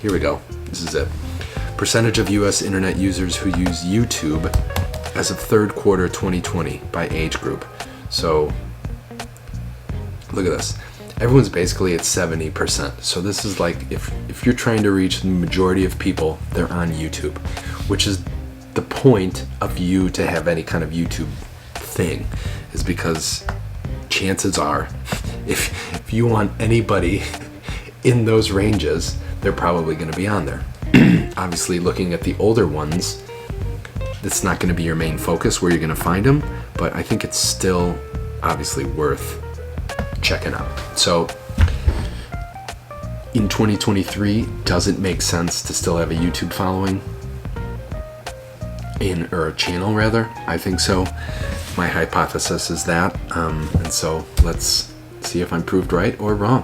Here we go. This is it. Percentage of US internet users who use YouTube as of third quarter 2020 by age group. So look at this. Everyone's basically at 70%. So this is like if you're trying to reach the majority of people, they're on YouTube, which is the point of you to have any kind of YouTube thing, is because chances are if you want anybody in those ranges, they're probably going to be on there. Obviously, looking at the older ones, that's not going to be your main focus where you're going to find them, but I think it's still obviously worth checking out. So in 2023, does it make sense to still have a YouTube following? Or a channel rather? I think so. My hypothesis is that, and so let's see if I'm proved right or wrong.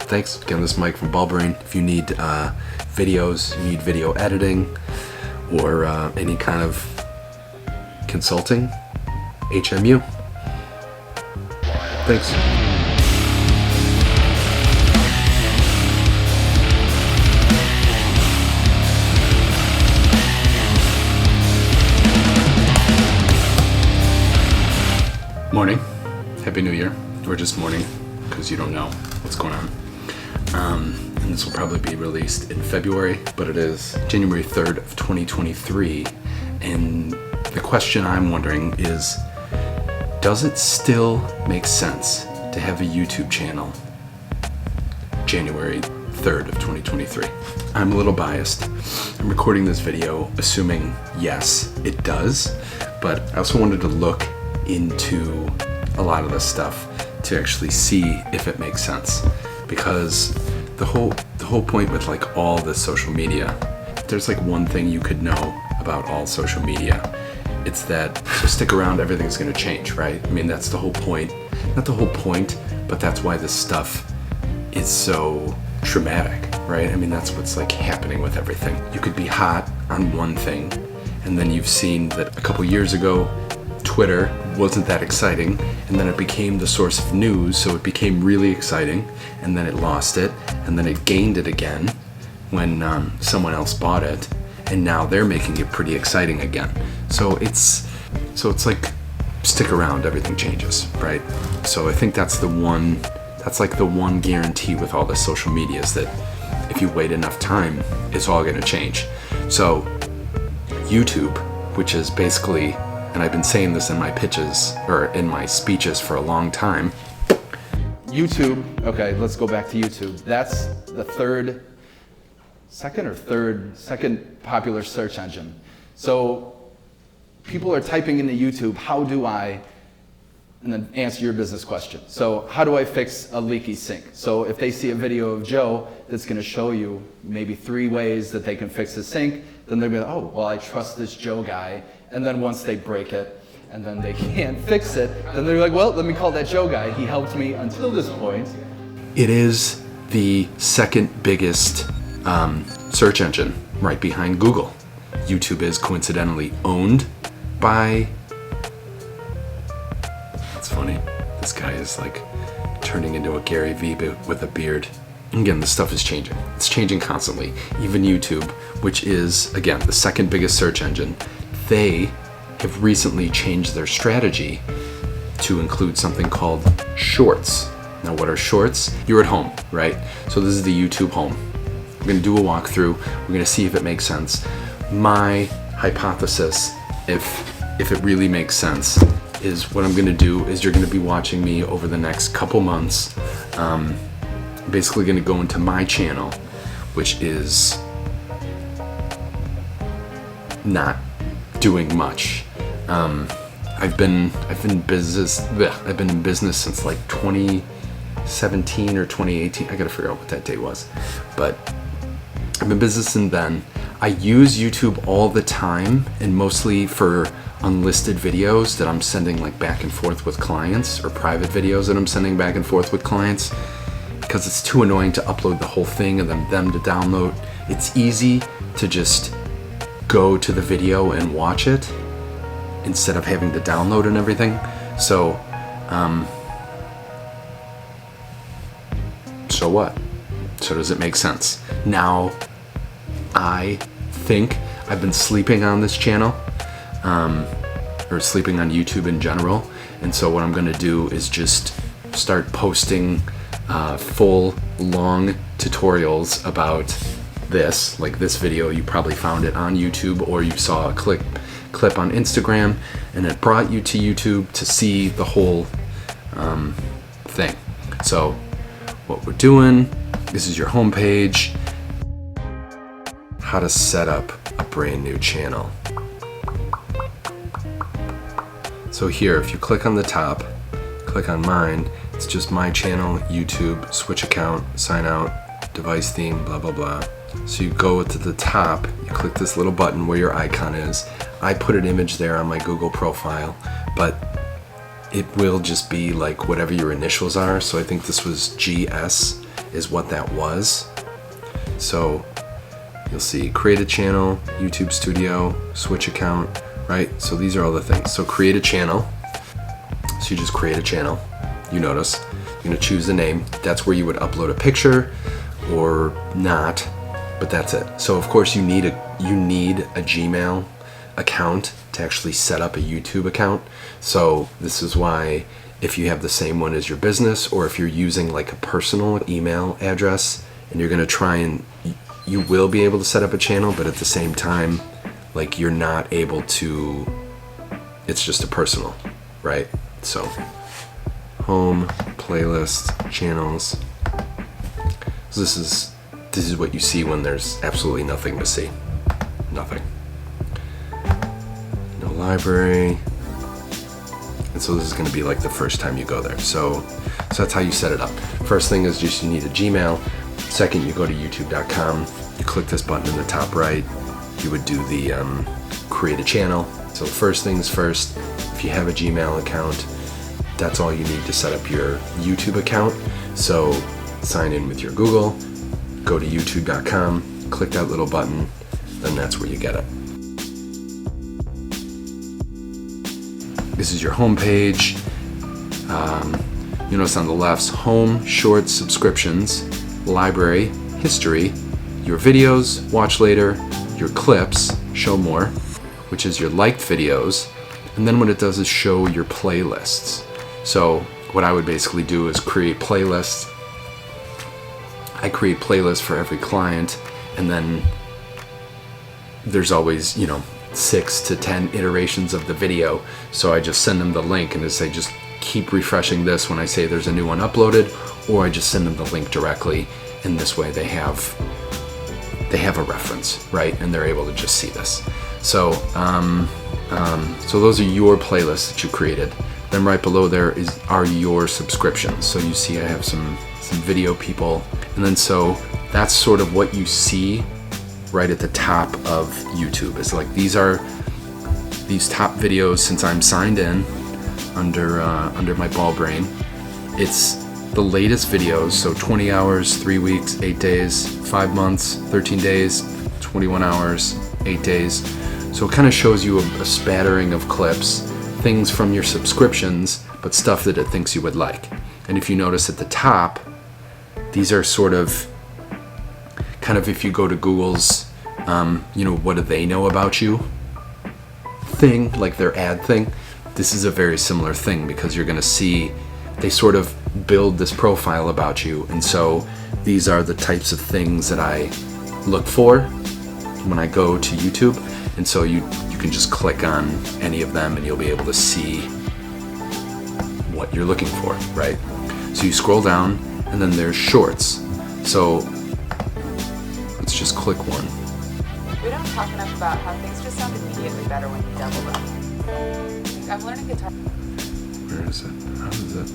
Thanks. Again, this is Mike from Ballbrain. If you need videos, you need video editing, or any kind of consulting, HMU. Thanks. Morning. Happy New Year. Or just morning, because you don't know what's going on. And this will probably be released in February, but it is January 3rd of 2023. And the question I'm wondering is, does it still make sense to have a YouTube channel January 3rd of 2023? I'm a little biased. I'm recording this video assuming yes, it does, but I also wanted to look into a lot of this stuff to actually see if it makes sense, because the whole point with like all this social media, there's like one thing you could know about all social media. It's that, so stick around, everything's going to change, right? I mean, that's the whole point. Not the whole point, but that's why this stuff is so traumatic, right? I mean, that's what's like happening with everything. You could be hot on one thing, and then you've seen that a couple years ago, Twitter wasn't that exciting, and then it became the source of news, so it became really exciting, and then it lost it, and then it gained it again when someone else bought it, and now they're making it pretty exciting again. So it's like, stick around, everything changes, right? So I think that's like the one guarantee with all this social media, is that if you wait enough time, it's all gonna change. So YouTube, which is basically, and I've been saying this in my pitches or in my speeches for a long time. YouTube, okay, let's go back to YouTube. That's the second popular search engine. So people are typing into YouTube, how do I, and then answer your business question. So how do I fix a leaky sink? So if they see a video of Joe that's gonna show you maybe 3 ways that they can fix the sink, then they're gonna be like, oh, well, I trust this Joe guy. And then once they break it and then they can't fix it, then they're like, well, let me call that Joe guy. He helped me until this point. It is the second biggest search engine right behind Google. YouTube is coincidentally owned by, that's funny, this guy is like turning into a Gary Vee with a beard. Again, this stuff is changing. It's changing constantly. Even YouTube, which is, again, the second biggest search engine, they have recently changed their strategy to include something called shorts. Now, what are shorts? You're at home, right? So this is the YouTube home. We're gonna do a walkthrough. We're gonna see if it makes sense. My hypothesis, if it really makes sense, is what I'm gonna do is you're gonna be watching me over the next couple months. Basically gonna go into my channel, which is not doing much. I've been in business since like 2017 or 2018. I gotta figure out what that date was, but I've been in business since then. I use YouTube all the time, and mostly for unlisted videos that I'm sending like back and forth with clients, or private videos that I'm sending back and forth with clients, because it's too annoying to upload the whole thing and then them to download. It's easy to just go to the video and watch it instead of having to download and everything. So what? So does it make sense? Now, I think I've been sleeping on this channel, or sleeping on YouTube in general. And so what I'm gonna do is just start posting full long tutorials about this. Like this video, you probably found it on YouTube, or you saw a clip on Instagram and it brought you to YouTube to see the whole thing. So what we're doing, this is your home page. How to set up a brand new channel. So here, if you click on the top, click on mine, it's just my channel, YouTube, switch account, sign out, device theme, blah, blah, blah. So you go to the top, you click this little button where your icon is. I put an image there on my Google profile, but it will just be like whatever your initials are. So I think this was GS is what that was. So you'll see create a channel, YouTube studio, switch account, right? So these are all the things. So create a channel. So you just create a channel. You notice, you're gonna choose the name. That's where you would upload a picture or not, but that's it. So of course you need a Gmail account to actually set up a YouTube account. So this is why if you have the same one as your business, or if you're using like a personal email address and you're gonna try and, you will be able to set up a channel, but at the same time, like you're not able to, it's just a personal, right? So home, playlist, channels. So this is what you see when there's absolutely nothing to see. Nothing. No library. And so this is gonna be like the first time you go there. So that's how you set it up. First thing is just you need a Gmail. Second, you go to youtube.com, you click this button in the top right, you would do the create a channel. So first things first, if you have a Gmail account, that's all you need to set up your YouTube account. So sign in with your Google, go to youtube.com, click that little button, then that's where you get it. This is your home page. You notice on the left, home, shorts, subscriptions, library, history, your videos, watch later, your clips, show more, which is your liked videos, and then what it does is show your playlists. So what I would basically do is create playlists. I create playlists for every client, and then there's always, 6 to 10 iterations of the video. So I just send them the link and just say, just keep refreshing this when I say there's a new one uploaded, or I just send them the link directly, and this way they have a reference, right? And they're able to just see this. So, so those are your playlists that you created. Then right below there are your subscriptions. So you see I have some video people, and then so that's sort of what you see right at the top of YouTube. It's like these top videos since I'm signed in under my ball brain. It's the latest videos, so 20 hours, 3 weeks, 8 days, 5 months, 13 days, 21 hours, 8 days. So it kind of shows you a spattering of clips, things from your subscriptions, but stuff that it thinks you would like. And if you notice at the top, these are sort of, kind of if you go to Google's, what do they know about you thing, like their ad thing, this is a very similar thing, because you're gonna see, they sort of build this profile about you. And so these are the types of things that I look for when I go to YouTube. And so you can just click on any of them and you'll be able to see what you're looking for, right? So you scroll down and then there's shorts. So let's just click one. We don't talk enough about how things just sound immediately better when you double them. I'm learning guitar. Where is it? How is it?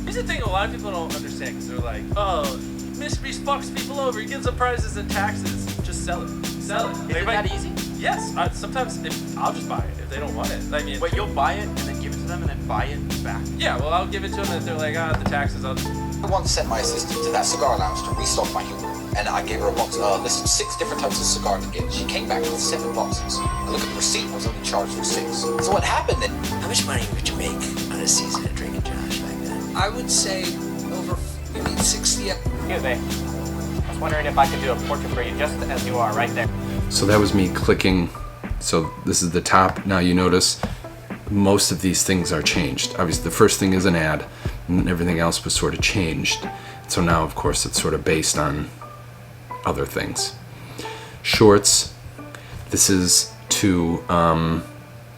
Here's the thing a lot of people don't understand, because they're like, oh, Mysteries fucks people over, he gives them prizes and taxes. Just sell it. Sell it. Is it that easy? Yes. Sometimes I'll just buy it if they don't want it. I mean, Wait, you'll buy it and then give it to them and then buy it back? yeah, well, I'll give it to them, and if they're like, the taxes, I'll just... I once sent my assistant to that cigar lounge to restock my humor, and I gave her a box list of 6 different types of cigar to get. She came back with 7 boxes. I looked at the receipt, I was only charged for 6. So what happened then? How much money would you make on a season of drinking Josh back then? I would say over maybe 60 Excuse me. I was wondering if I could do a portrait for you just as you are right there. So that was me clicking. So this is the top. Now you notice most of these things are changed. Obviously the first thing is an ad, and everything else was sort of changed. So now of course it's sort of based on other things. Shorts, this is to,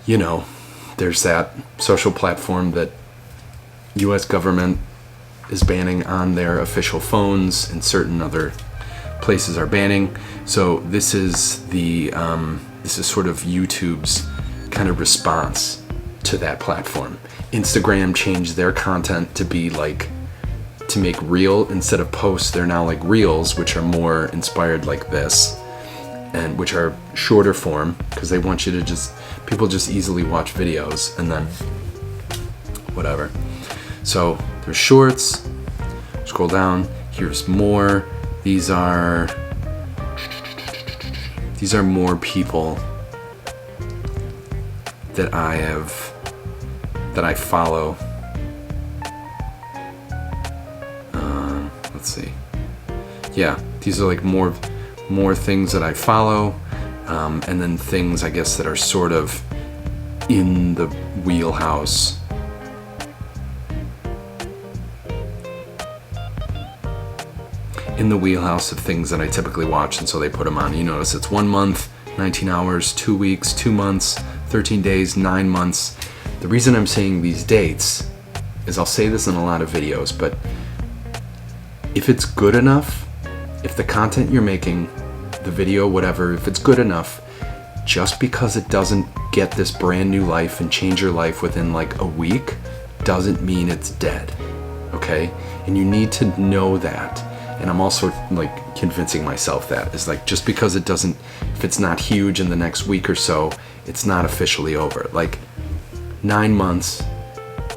you know, there's that social platform that US government is banning on their official phones, and certain other places are banning. So this is the this is sort of YouTube's kind of response to that platform. Instagram changed their content to be like, to make reel instead of posts. They're now like reels, which are more inspired like this, and which are shorter form because they want you to just, people just easily watch videos and then whatever. So there's shorts. Scroll down. Here's more. These are more people that I follow. Let's see. Yeah, these are like more things that I follow, and then things I guess that are sort of in the wheelhouse. In the wheelhouse of things that I typically watch, and so they put them on. You notice it's 1 month, 19 hours, 2 weeks, 2 months, 13 days, 9 months. The reason I'm saying these dates is I'll say this in a lot of videos, but if it's good enough, if the content you're making, the video, whatever, if it's good enough, just because it doesn't get this brand new life and change your life within like a week, doesn't mean it's dead, okay? And you need to know that. And I'm also like convincing myself that is like, just because it doesn't, if it's not huge in the next week or so, it's not officially over. Like 9 months,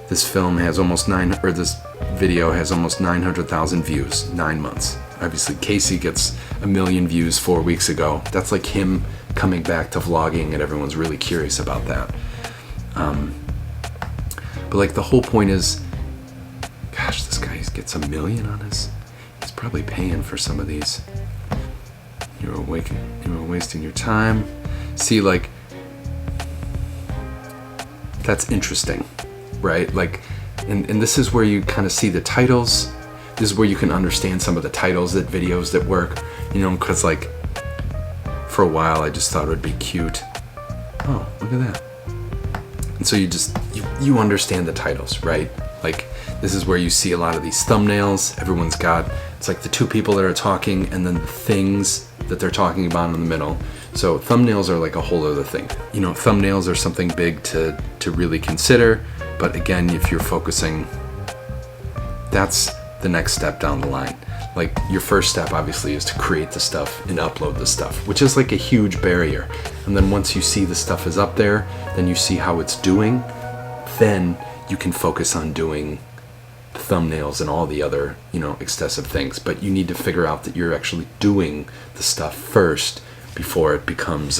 this film has almost this video has almost 900,000 views. 9 months. Obviously Casey gets 1 million views 4 weeks ago. That's like him coming back to vlogging, and everyone's really curious about that. But like the whole point is, gosh, this guy gets 1 million on his. He's probably paying for some of these. You were wasting your time. See, like, that's interesting, right? Like, and this is where you kind of see the titles. This is where you can understand some of the titles that videos that work, you know, because like for a while I just thought it would be cute. Oh, look at that. And so you understand the titles, right? Like this is where you see a lot of these thumbnails. Everyone's got, it's like the two people that are talking and then the things that they're talking about in the middle. So thumbnails are like a whole other thing. You know, thumbnails are something big to really consider. But again, if you're focusing, that's the next step down the line. Like your first step obviously is to create the stuff and upload the stuff, which is like a huge barrier. And then once you see the stuff is up there, then you see how it's doing, then you can focus on doing thumbnails and all the other, you know, excessive things. But you need to figure out that you're actually doing the stuff first before it becomes,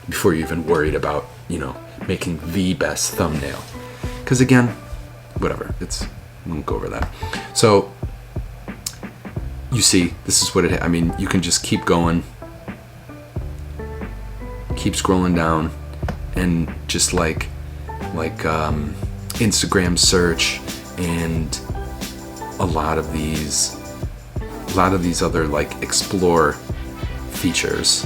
before you're even worried about, you know, making the best thumbnail. Because again, whatever, I won't go over that. So you see, this is what I mean, you can just keep going, keep scrolling down, and just like Instagram search and a lot of these other like explore features.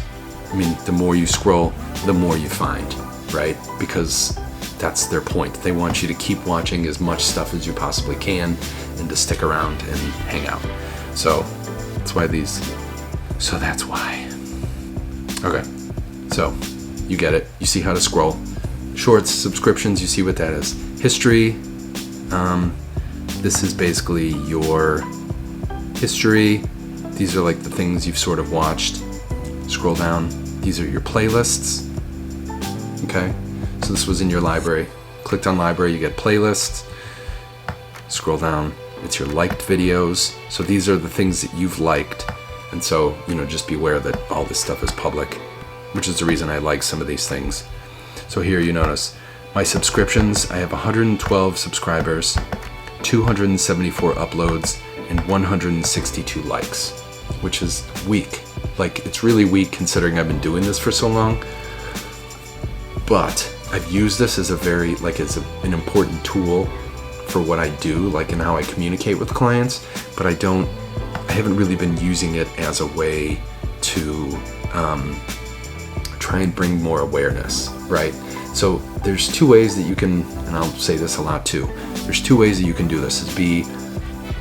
I mean, the more you scroll, the more you find, right? Because that's their point. They want you to keep watching as much stuff as you possibly can and to stick around and hang out. So that's why that's why. Okay, so you get it. You see how to scroll. Shorts, subscriptions, you see what that is. History, this is basically your history. These are like the things you've sort of watched. Scroll down. These are your playlists. Okay, so this was in your library. Clicked on library, you get playlists. Scroll down, it's your liked videos. So these are the things that you've liked. And so, you know, just beware that all this stuff is public, which is the reason I like some of these things. So here you notice my subscriptions. I have 112 subscribers, 274 uploads, and 162 likes, which is weak. Like, it's really weak considering I've been doing this for so long. But I've used this as a very, like, as an important tool for what I do, like, in how I communicate with clients. But I haven't really been using it as a way to try and bring more awareness, right? So there's two ways that you can, and I'll say this a lot too, there's two ways that you can do this, is be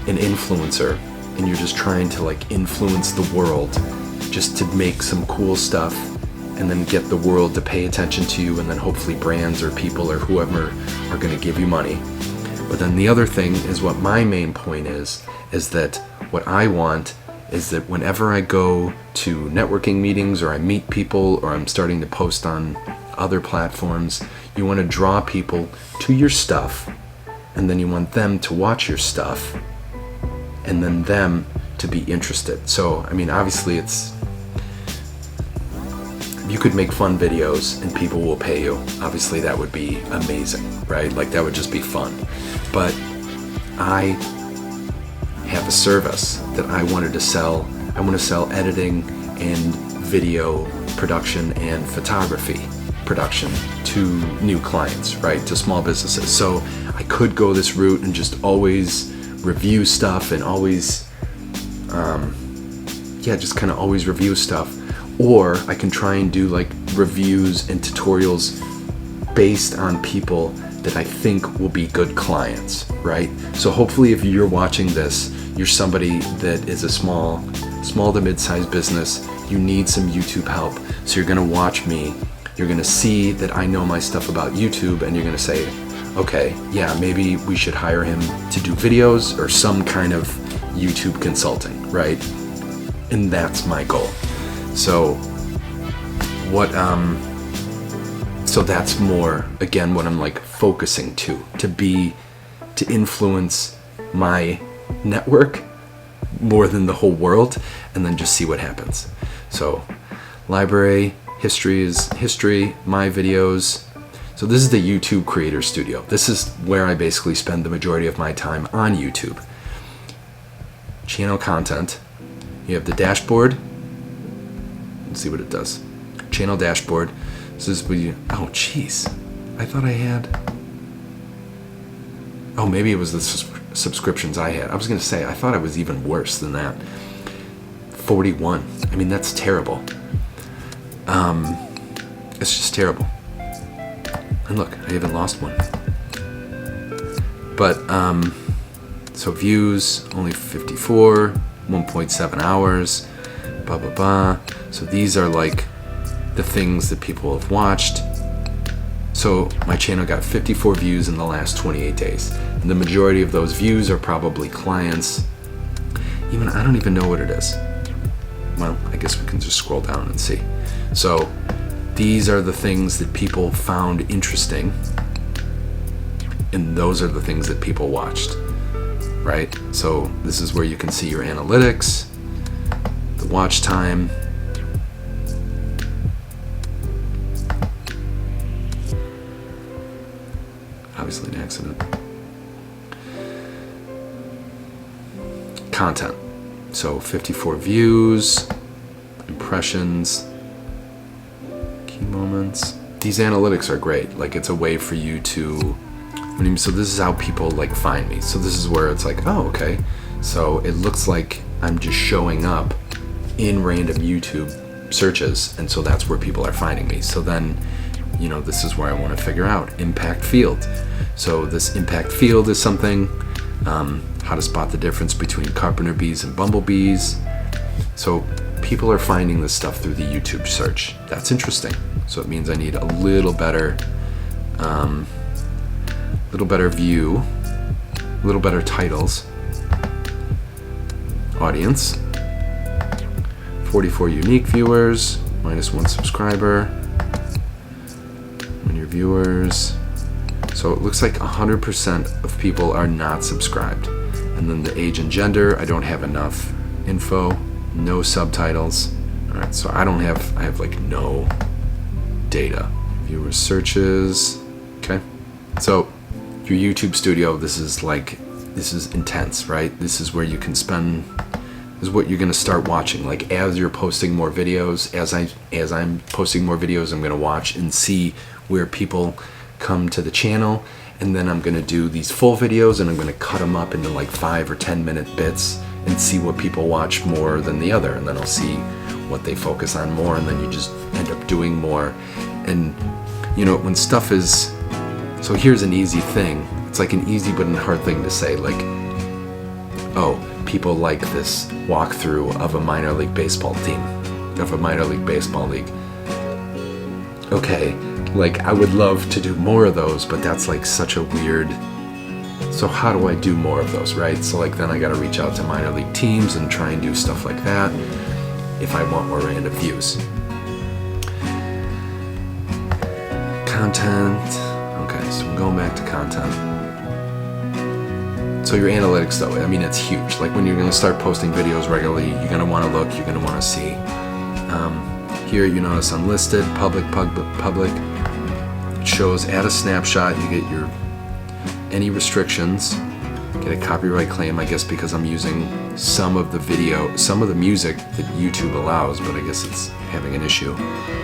an influencer, and you're just trying to like influence the world just to make some cool stuff and then get the world to pay attention to you, and then hopefully brands or people or whoever are going to give you money. But then the other thing is, what my main point is that what I want is that whenever I go to networking meetings or I meet people or I'm starting to post on other platforms, you want to draw people to your stuff, and then you want them to watch your stuff, and then them to be interested. So, I mean, obviously you could make fun videos and people will pay you. Obviously that would be amazing, right? Like, that would just be fun. But I have a service that I wanted to sell. I want to sell editing and video production and photography production to new clients, right? To small businesses. So I could go this route and just always review stuff and always, just kind of always review stuff. Or I can try and do like reviews and tutorials based on people that I think will be good clients, right? So hopefully if you're watching this, you're somebody that is a small to mid-sized business, you need some YouTube help. So you're gonna watch me, you're gonna see that I know my stuff about YouTube, and you're gonna say, okay, yeah, maybe we should hire him to do videos or some kind of YouTube consulting, right? And that's my goal. So so that's more, again, what I'm like focusing to influence my network more than the whole world, and then just see what happens. So library, history is history, my videos. So this is the YouTube Creator Studio. This is where I basically spend the majority of my time on YouTube. Channel content. You have the dashboard. Let's see what it does. Channel dashboard. So this would be, oh jeez, I thought I had, oh, maybe it was the subscriptions I had. I was gonna say, I thought it was even worse than that. 41. I mean, that's terrible. It's just terrible. And look, I even lost one. But so views only 54, 1.7 hours, blah blah blah. So these are like the things that people have watched. So my channel got 54 views in the last 28 days. And the majority of those views are probably clients. Even, I don't even know what it is. Well, I guess we can just scroll down and see. So these are the things that people found interesting, and those are the things that people watched, right? So this is where you can see your analytics, the watch time. Obviously an accident. Content. So 54 views, impressions, key moments. These analytics are great. Like, it's a way for you to, so this is how people like find me. So this is where it's like, oh, okay. So it looks like I'm just showing up in random YouTube searches, and so that's where people are finding me. So then, this is where I want to figure out impact field. So this impact field is something, how to spot the difference between carpenter bees and bumblebees. So people are finding this stuff through the YouTube search. That's interesting. So it means I need a little better view, a little better titles. Audience, 44 unique viewers, -1 subscriber. When your viewers, so it looks like 100% of people are not subscribed. And then the age and gender, I don't have enough info, no subtitles. All right, so I have like no data. Viewer searches, okay. So your YouTube studio, this is like this is intense, right? This is where you can spend, this is what you're gonna start watching. Like as you're posting more videos, as I'm posting more videos, I'm gonna watch and see where people come to the channel, and then I'm gonna do these full videos and I'm gonna cut them up into like 5 or 10 minute bits and see what people watch more than the other, and then I'll see what they focus on more, and then you just end up doing more. And you know, when stuff is, so here's an easy thing. It's like an easy but a hard thing to say, like, oh, people like this walkthrough of a minor league baseball team, of a minor league baseball league. Okay, like I would love to do more of those, but that's like such a weird, so how do I do more of those, right? So like then I gotta reach out to minor league teams and try and do stuff like that if I want more random views. Content. Okay, so I'm going back to content. So your analytics though, I mean, it's huge. Like when you're gonna start posting videos regularly, you're gonna wanna look, you're gonna wanna see. Here you notice unlisted, public. It shows add a snapshot, you get your, any restrictions, get a copyright claim, I guess because I'm using some of the video, some of the music that YouTube allows, but I guess it's having an issue.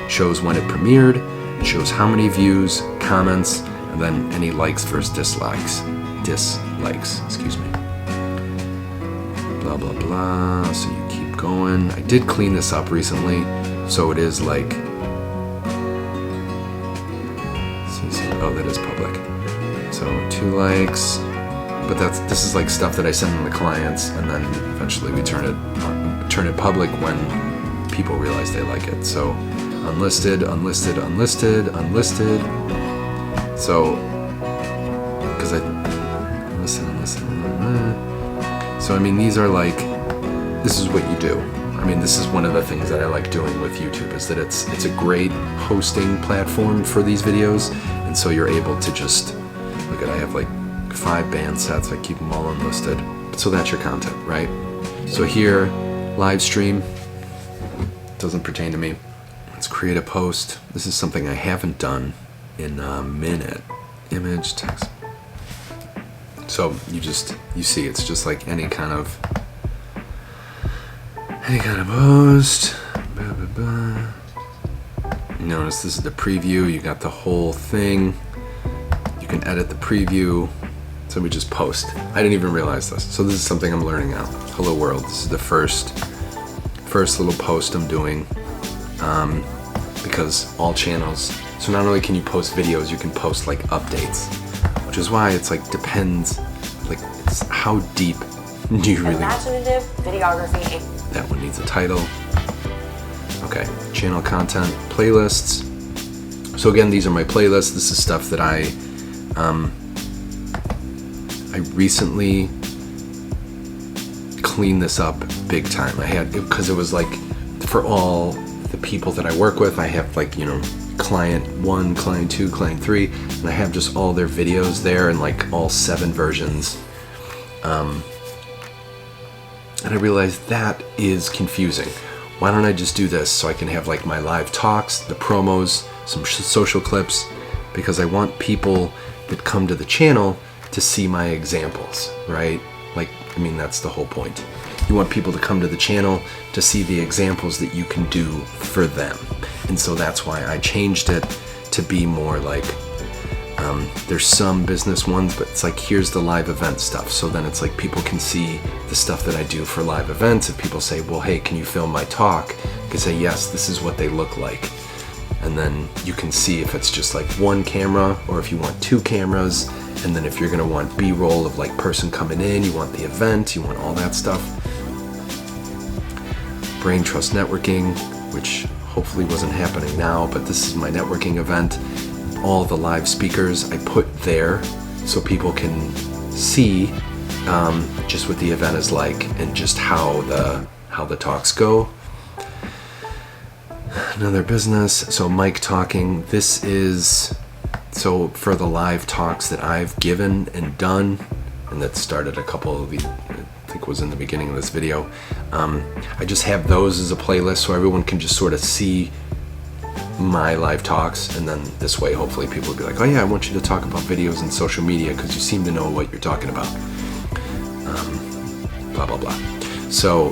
Shows when it premiered, it shows how many views, comments, and then any likes versus dislikes, excuse me. Blah, blah, blah, so you keep going. I did clean this up recently, so it is like, oh, that is public. So 2 likes, but this is like stuff that I send to the clients, and then eventually we turn it public when people realize they like it. So unlisted. So because unlisted. So I mean, these are like, this is what you do. I mean, this is one of the things that I like doing with YouTube, is that it's a great hosting platform for these videos, and so you're able to just look at, I have like 5 band sets, I keep them all unlisted. So that's your content, right? So here, live stream, doesn't pertain to me. Let's create a post. This is something I haven't done in a minute. Image, text. So you see, it's just like any kind of post. Blah, blah, blah. Notice this is the preview. You got the whole thing. You can edit the preview. So we just post. I didn't even realize this. So this is something I'm learning now. Hello world. This is the first little post I'm doing, because all channels. So not only can you post videos, you can post like updates, which is why it's like depends. Like it's how deep do you really? Imaginative videography. That one needs a title. Okay, channel content, playlists. So again, these are my playlists. This is stuff that I recently cleaned this up big time. I had, because it was like for all the people that I work with, I have like, you know, client 1, client 2, client 3, and I have just all their videos there in like all 7 versions. And I realized that is confusing. Why don't I just do this so I can have like my live talks, the promos, some social clips, because I want people that come to the channel to see my examples, right? Like, I mean, that's the whole point. You want people to come to the channel to see the examples that you can do for them. And so that's why I changed it to be more like, there's some business ones, but it's like, here's the live event stuff. So then it's like people can see the stuff that I do for live events. If people say, well, hey, can you film my talk? I can say, yes, this is what they look like. And then you can see if it's just like 1 camera, or if you want 2 cameras. And then if you're gonna want B-roll of like person coming in, you want the event, you want all that stuff. Brain Trust Networking, which hopefully wasn't happening now, but this is my networking event. All the live speakers I put there so people can see just what the event is like and just how the talks go. Another business, so mic talking. This is, so for the live talks that I've given and done, and that started a couple of the, I think was in the beginning of this video, I just have those as a playlist so everyone can just sort of see my live talks, and then this way hopefully people will be like, oh yeah, I want you to talk about videos and social media because you seem to know what you're talking about. blah, blah, blah. So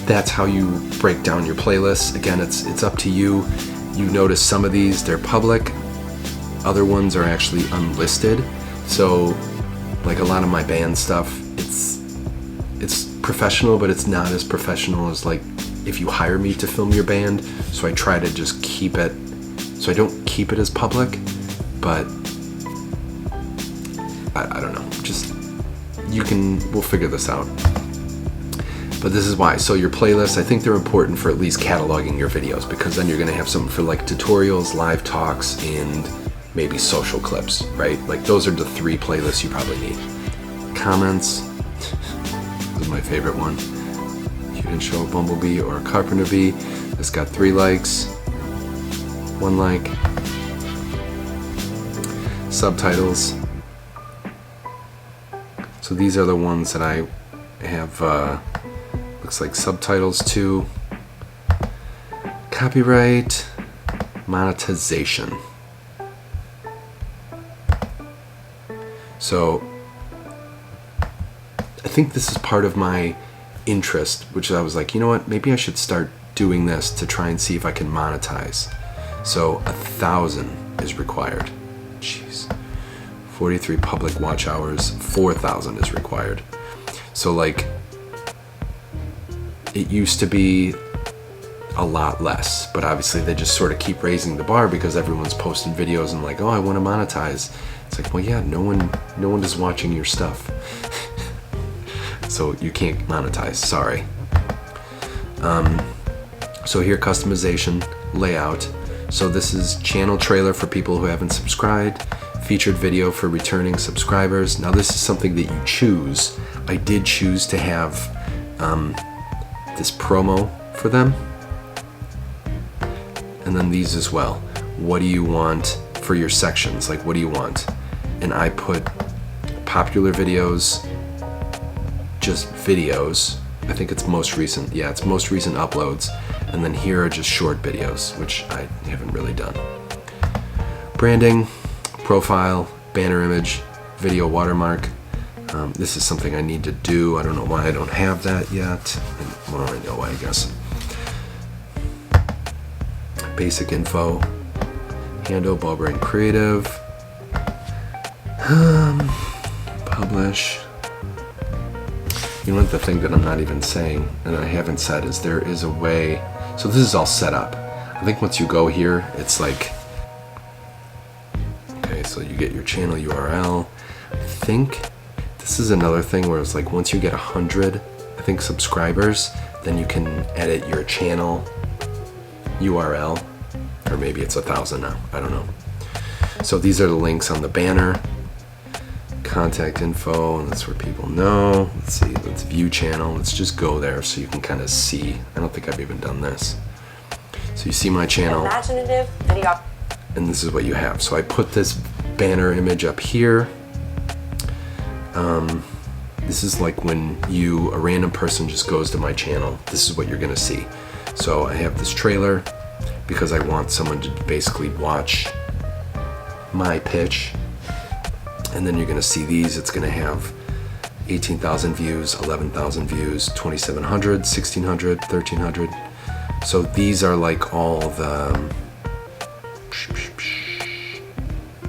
that's how you break down your playlists. Again, it's up to you. You notice some of these, they're public. Other ones are actually unlisted. So like a lot of my band stuff, it's professional, but it's not as professional as like if you hire me to film your band. So I try to just keep it, so I don't keep it as public, but I don't know, just we'll figure this out. But this is why. So your playlists, I think they're important for at least cataloging your videos, because then you're gonna have something for like tutorials, live talks, and maybe social clips, right? Like those are the 3 playlists you probably need. Comments, this is my favorite one. You didn't show a bumblebee or a carpenter bee. This got 3 likes, 1 like. Subtitles. So these are the ones that I have, looks like subtitles to. Copyright, monetization. So I think this is part of my interest, which I was like, you know what, maybe I should start doing this to try and see if I can monetize. So 1,000 is required. Jeez. 43 public watch hours, 4,000 is required. So like, it used to be a lot less, but obviously they just sort of keep raising the bar because everyone's posting videos and like, oh, I want to monetize. It's like, well, yeah, no one is watching your stuff. So you can't monetize, sorry. So here, customization, layout. So this is channel trailer for people who haven't subscribed, featured video for returning subscribers. Now this is something that you choose. I did choose to have this promo for them. And then these as well. What do you want for your sections? Like, what do you want? And I put popular videos, just videos. I think it's most recent. Yeah, it's most recent uploads. And then here are just short videos, which I haven't really done. Branding, profile, banner image, video watermark. This is something I need to do. I don't know why I don't have that yet. Well, I know why, I guess. Basic info, handle, Ballbrain Creative, publish. You know what, the thing that I'm not even saying and I haven't said is there is a way, so this is all set up. I think once you go here, it's like, okay, so you get your channel URL. I think this is another thing where it's like once you get 100, I think, subscribers, then you can edit your channel URL, or maybe it's 1,000 now, I don't know. So these are the links on the banner, contact info, and that's where people know. Let's see, let's view channel, let's just go there so you can kind of see. I don't think I've even done this. So you see my channel, Imaginative video. and this is what you have. So I put this banner image up here. This is like when a random person just goes to my channel, this is what you're gonna see. So I have this trailer because I want someone to basically watch my pitch. And then you're gonna see these, it's gonna have 18,000 views, 11,000 views, 2,700, 1,600, 1,300. So these are like all the,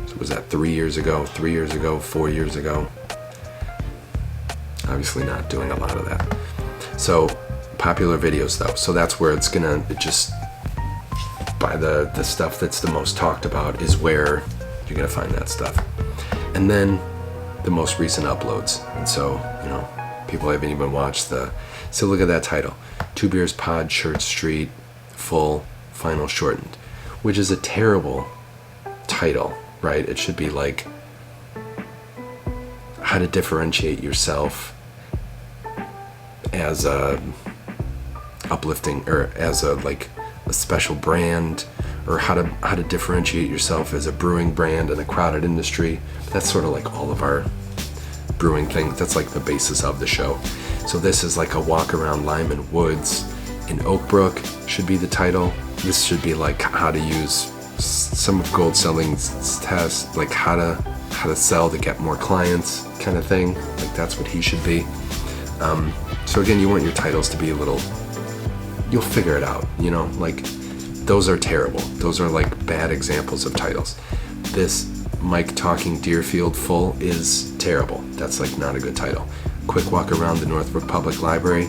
so was that 3 years ago, 4 years ago? Obviously not doing a lot of that. So popular videos though, so that's where it's gonna, just by the stuff that's the most talked about is where you're gonna find that stuff. And then the most recent uploads. And so, you know, people haven't even watched so look at that title. 2 Beers Pod, Church Street, full, final shortened, which is a terrible title, right? It should be like, how to differentiate yourself as a uplifting, or as a like a special brand, or how to differentiate yourself as a brewing brand in a crowded industry. That's sort of like all of our brewing things. That's like the basis of the show. So this is like a walk around Lyman Woods in Oak Brook should be the title. This should be like how to use some of Gold Selling's tests, like how to how to sell to get more clients kind of thing. Like that's what he should be. So again, you want your titles to be a little, you'll figure it out, you know, like those are terrible. Those are like bad examples of titles. This Mike Talking Deerfield Full is terrible. That's like not a good title. Quick Walk Around the Northbrook Public Library,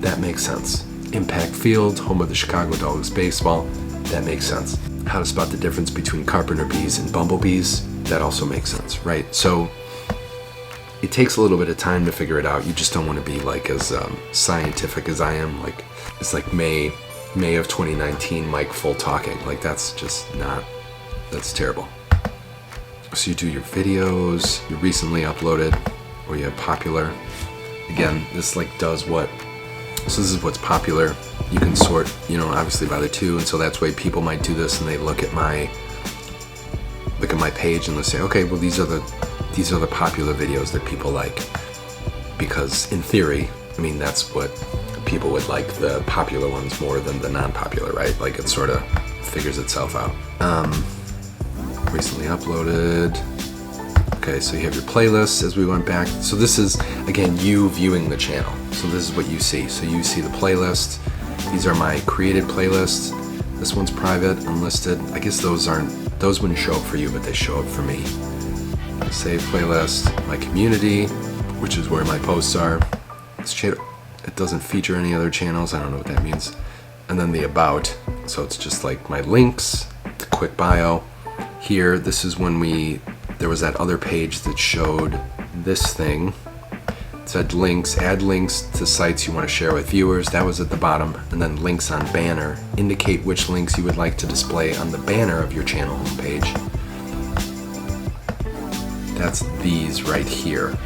that makes sense. Impact Field, home of the Chicago Dogs baseball, that makes sense. How to spot the difference between carpenter bees and bumblebees, that also makes sense, right? So it takes a little bit of time to figure it out. You just don't want to be like as scientific as I am. Like it's like May of 2019, Mike Full Talking. Like that's just not, that's terrible. So you do your videos, you recently uploaded, or you have popular. Again, this like does what, so this is what's popular. You can sort, you know, obviously by the two, and so that's why people might do this and they look at my page and they'll say, okay, well these are the popular videos that people like, because in theory, I mean that's what people would like, the popular ones more than the non-popular, right? Like it sort of figures itself out. Recently uploaded. Okay, so you have your playlists as we went back. So this is, again, you viewing the channel. So this is what you see. So you see the playlist. These are my created playlists. This one's private, unlisted. I guess those wouldn't show up for you, but they show up for me. Save playlist, my community, which is where my posts are. This channel, it doesn't feature any other channels. I don't know what that means. And then the about. So it's just like my links, the quick bio. Here, this is when there was that other page that showed this thing. It said links, add links to sites you want to share with viewers. That was at the bottom. And then links on banner. Indicate which links you would like to display on the banner of your channel homepage. That's these right here.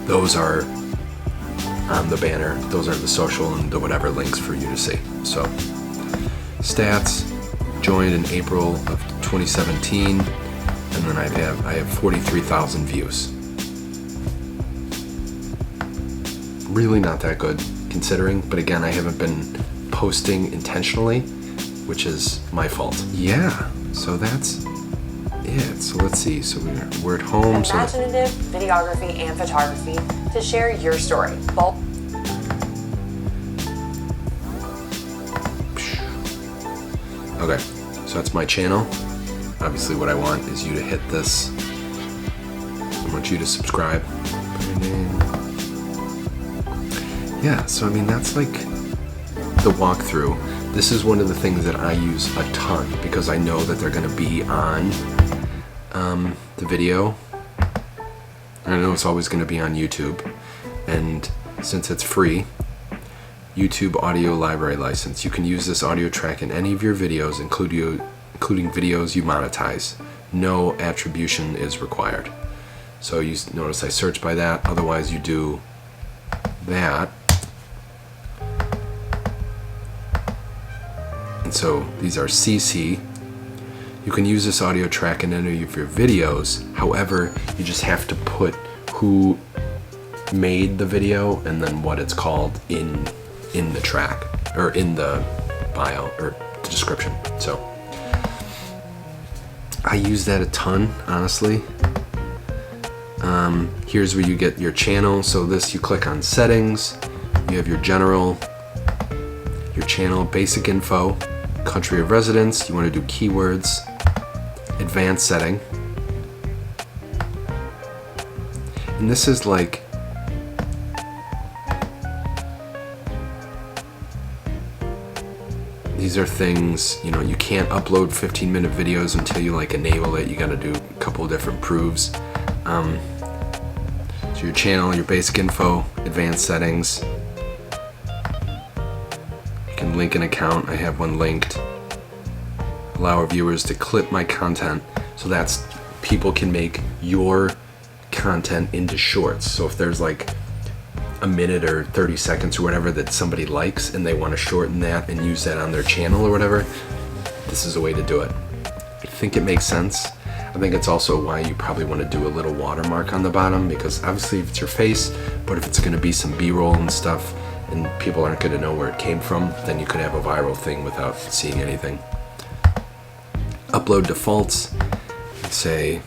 Those are on the banner. Those are the social and the whatever links for you to see. So, stats, joined in April of 2017. And then I have 43,000 views. Really not that good considering, but again, I haven't been posting intentionally, which is my fault. Yeah, so that's it. So let's see. So we're at home. Imaginative videography and photography to share your story. Okay, so that's my channel. Obviously what I want is you to hit this. I want you to subscribe. Put your name. Yeah, so I mean that's like the walkthrough. This is one of the things that I use a ton because I know that they're going to be on the video. I know it's always going to be on YouTube, and since it's free, YouTube audio library license, you can use this audio track in any of your videos, including videos you monetize. No attribution is required. So you notice I search by that, otherwise you do that. And so these are CC. You can use this audio track in any of your videos. However, you just have to put who made the video and then what it's called in the track or in the bio or the description. So I use that a ton, honestly. Here's where you get your channel. So this, you click on settings, you have your general, your channel, basic info, country of residence, you want to do keywords, advanced setting. And this is like, these are things, you know, you can't upload 15-minute videos until you like enable it. You got to do a couple of different proofs. So your channel, your basic info, advanced settings. You can link an account. I have one linked. Allow our viewers to clip my content. So that's, people can make your content into shorts. So if there's like a minute or 30 seconds or whatever that somebody likes and they want to shorten that and use that on their channel or whatever, this is a way to do it. I think it makes sense. I think it's also why you probably want to do a little watermark on the bottom, because obviously if it's your face, but if it's going to be some B-roll and stuff and people aren't going to know where it came from, then you could have a viral thing without seeing anything. Upload defaults. Say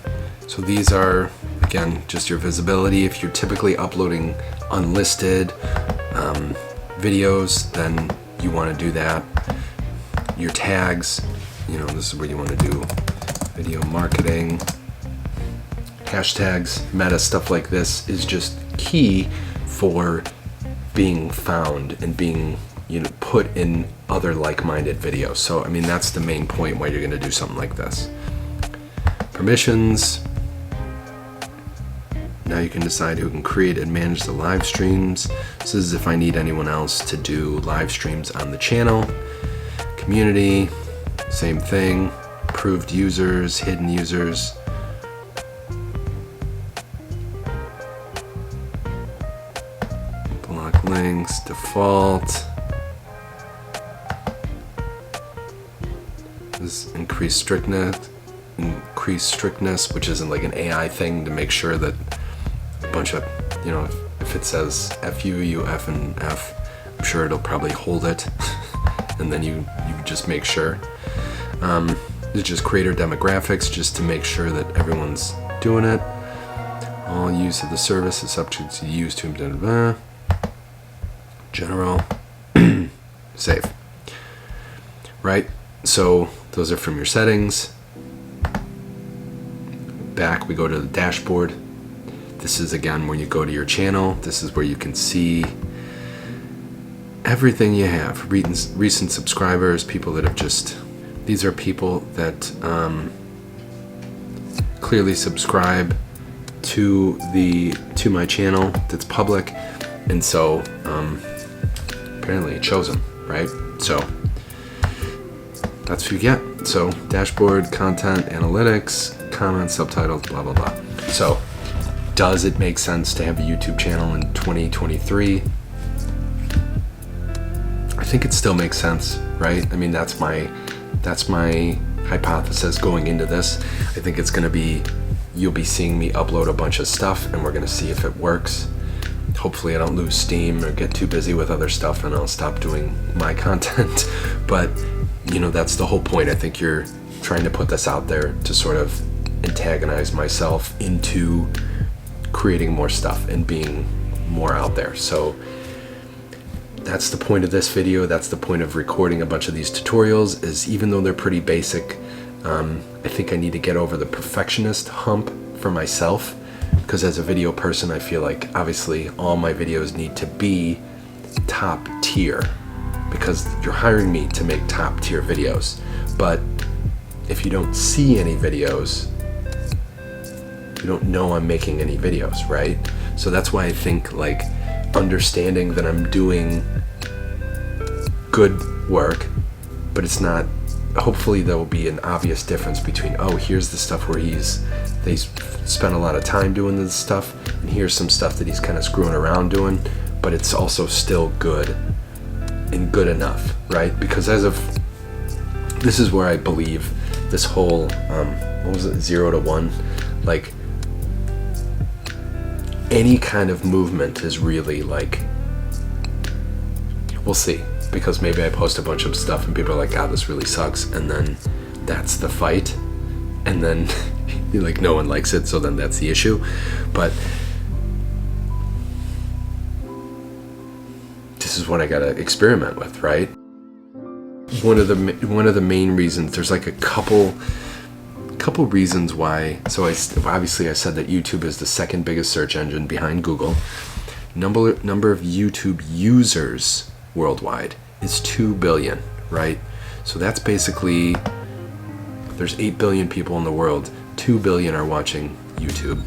So these are, again, just your visibility. If you're typically uploading unlisted videos, then you want to do that. Your tags, you know, this is where you want to do video marketing. Hashtags, meta, stuff like this is just key for being found and being, you know, put in other like-minded videos. So I mean, that's the main point why you're going to do something like this. Permissions. Now you can decide who can create and manage the live streams. This is if I need anyone else to do live streams on the channel. Community, same thing. Approved users, hidden users. Block links, default. This is increased strictness, which isn't like an AI thing to make sure that a bunch of, you know, if it says FU, you F and F, I'm sure it'll probably hold it. And then you just make sure. It's just creator demographics, just to make sure that everyone's doing it. All use of the service is subject to use to general. Save. Right? So those are from your settings. Back we go to the dashboard. This is again where you go to your channel. This is where you can see everything you have. Recent subscribers, people that have just, these are people that clearly subscribe to my channel that's public, and so apparently it shows them, right? So that's what you get. So dashboard, content, analytics, comments, subtitles, blah blah blah. So does it make sense to have a YouTube channel in 2023? I think it still makes sense, right? I mean, that's my hypothesis going into this. I think it's gonna be, you'll be seeing me upload a bunch of stuff and we're gonna see if it works. Hopefully I don't lose steam or get too busy with other stuff and I'll stop doing my content. But you know, that's the whole point. I think you're trying to put this out there to sort of antagonize myself into creating more stuff and being more out there. So that's the point of this video. That's the point of recording a bunch of these tutorials, is even though they're pretty basic, I think I need to get over the perfectionist hump for myself, because as a video person, I feel like obviously all my videos need to be top tier, because you're hiring me to make top tier videos. But if you don't see any videos, you don't know I'm making any videos, right? So that's why I think like understanding that I'm doing good work, but it's not, hopefully there will be an obvious difference between, oh, here's the stuff where they spent a lot of time doing this stuff, and here's some stuff that he's kind of screwing around doing, but it's also still good and good enough, right? Because this is where I believe this whole, what was it, 0 to 1, like any kind of movement is really like, we'll see, because maybe I post a bunch of stuff and people are like, God, this really sucks, and then that's the fight, and then like no one likes it, so then that's the issue. But this is what I gotta experiment with, right? One of the main reasons, there's like a couple reasons why. So obviously I said that YouTube is the second biggest search engine behind Google. Number of YouTube users worldwide is 2 billion, right? So that's basically, there's 8 billion people in the world, 2 billion are watching YouTube.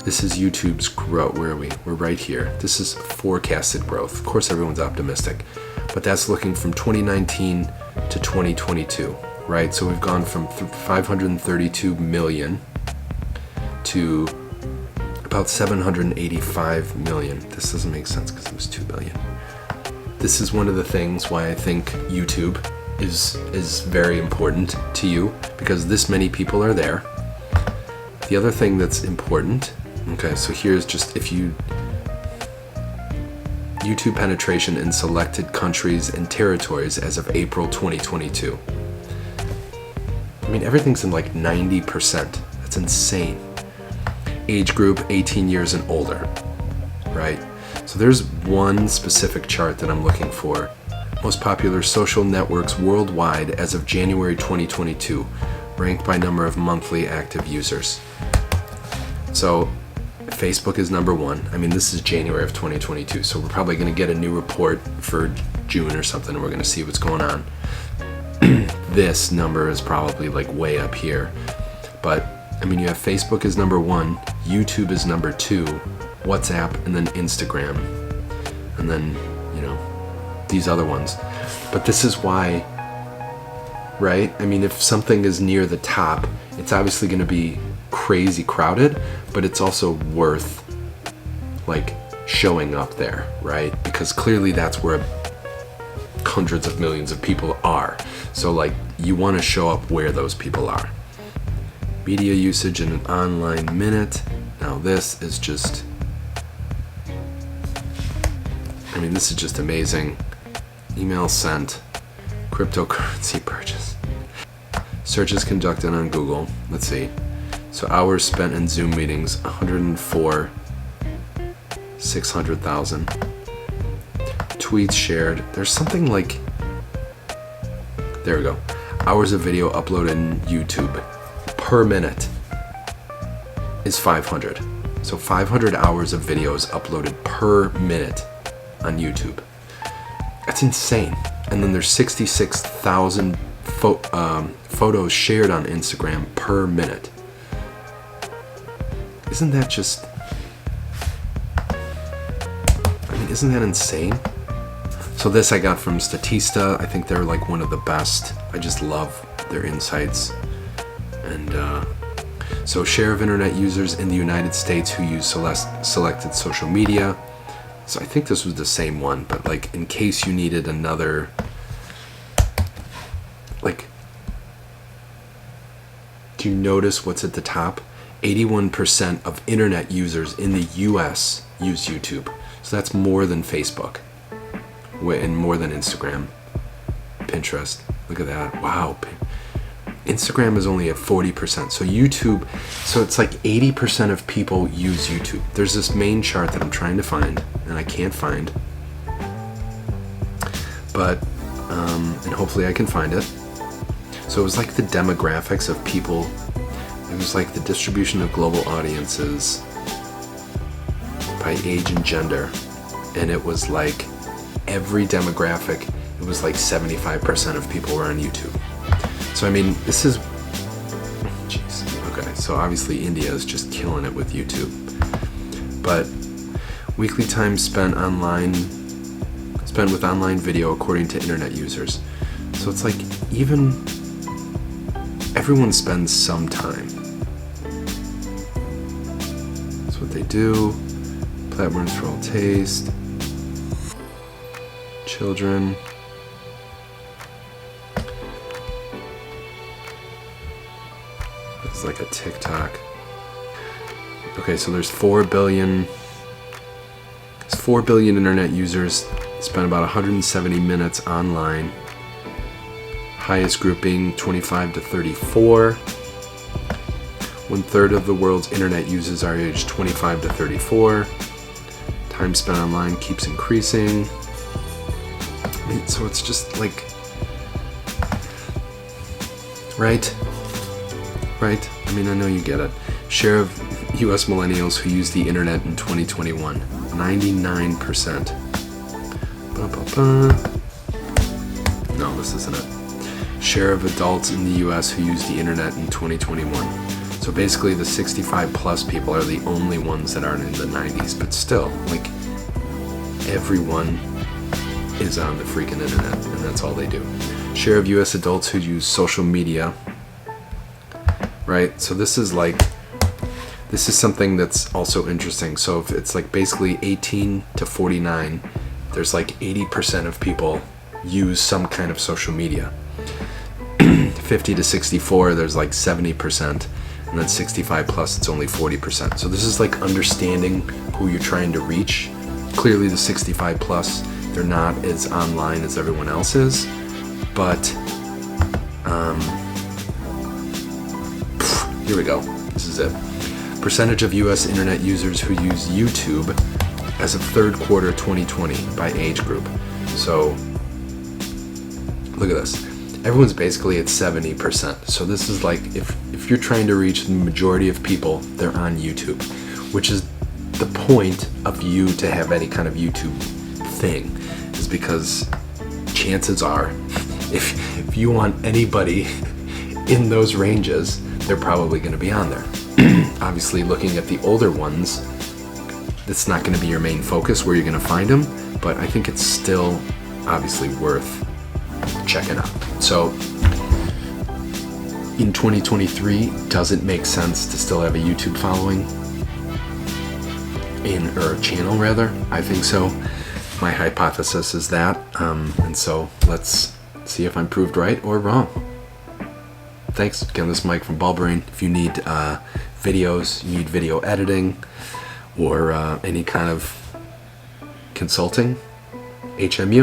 This is YouTube's growth. Where are we? We're right here. This is forecasted growth. Of course everyone's optimistic, but that's looking from 2019 to 2022, right? So we've gone from 532 million to about 785 million. This doesn't make sense because it was 2 billion. This is one of the things why I think YouTube is very important to you, because this many people are there. The other thing that's important, okay, so here's just YouTube penetration in selected countries and territories as of April 2022. I mean, everything's in like 90%. That's insane. age group 18 years and older, right? So there's one specific chart that I'm looking for. Most popular social networks worldwide as of January 2022, ranked by number of monthly active users. So Facebook is number one. I mean, this is January of 2022, so we're probably going to get a new report for June or something, and we're going to see what's going on. This number is probably like way up here. But, I mean, you have Facebook is number one, YouTube is number two, WhatsApp, and then Instagram. And then, you know, these other ones. But this is why, right? I mean, if something is near the top, it's obviously going to be crazy crowded, but it's also worth like showing up there, right? Because clearly that's where hundreds of millions of people are. So like you want to show up where those people are. Media usage in an online minute. Now this is just, I mean, this is just amazing. Email sent, cryptocurrency purchase, searches conducted on Google. Let's see. So hours spent in Zoom meetings, 104, 600,000. Tweets shared. There's something like, there we go. Hours of video uploaded in YouTube per minute is 500. So 500 hours of videos uploaded per minute on YouTube. That's insane. And then there's 66,000 photos shared on Instagram per minute. Isn't that just, I mean, isn't that insane? So this I got from Statista. I think they're like one of the best. I just love their insights. And so share of internet users in the United States who use selected social media. So I think this was the same one, but like in case you needed another, like, do you notice what's at the top? 81% of internet users in the US use YouTube. So that's more than Facebook and more than Instagram, Pinterest. Look at that. Wow. Instagram is only at 40%. So YouTube, so it's like 80% of people use YouTube. There's this main chart that I'm trying to find and I can't find. But, and hopefully I can find it. So it was like the demographics of people. It was like the distribution of global audiences by age and gender. And it was like every demographic, it was like 75% of people were on YouTube. So I mean, this is, jeez, okay, so obviously India is just killing it with YouTube. But weekly time spent with online video according to internet users. So it's like even everyone spends some time. That's what they do. Platforms for all taste. Children. It's like a TikTok. Okay, so there's 4 billion internet users, spend about 170 minutes online. Highest group being 25 to 34. 1/3 of the world's internet users are aged 25 to 34. Time spent online keeps increasing. So it's just like, right? I mean, I know you get it. Share of US millennials who use the internet in 2021, 99%. No, this isn't it. Share of adults in the US who use the internet in 2021. So basically the 65 plus people are the only ones that aren't in the 90s, but still, like, everyone is on the freaking internet, and that's all they do. Share of US adults who use social media, right? So this is something that's also interesting. So if it's like basically 18 to 49, there's like 80% of people use some kind of social media. 50 to 64, there's like 70%, and then 65 plus, it's only 40%. So this is like understanding who you're trying to reach. Clearly the 65 plus, they're not as online as everyone else is, but here we go. This is it. percentage of US internet users who use YouTube as of third quarter 2020 by age group. So look at this. Everyone's basically at 70%. So this is like if you're trying to reach the majority of people, they're on YouTube, which is the point of you to have any kind of YouTube thing, is because chances are if you want anybody in those ranges, they're probably going to be on there. Obviously, looking at the older ones, that's not going to be your main focus where you're going to find them, but I think it's still obviously worth checking out. So in 2023, does it make sense to still have a YouTube following? Or a channel rather? I think so. My hypothesis is that, and so let's see if I'm proved right or wrong. Thanks. Again, this is Mike from Ballbrain. If you need videos, you need video editing, or any kind of consulting, HMU.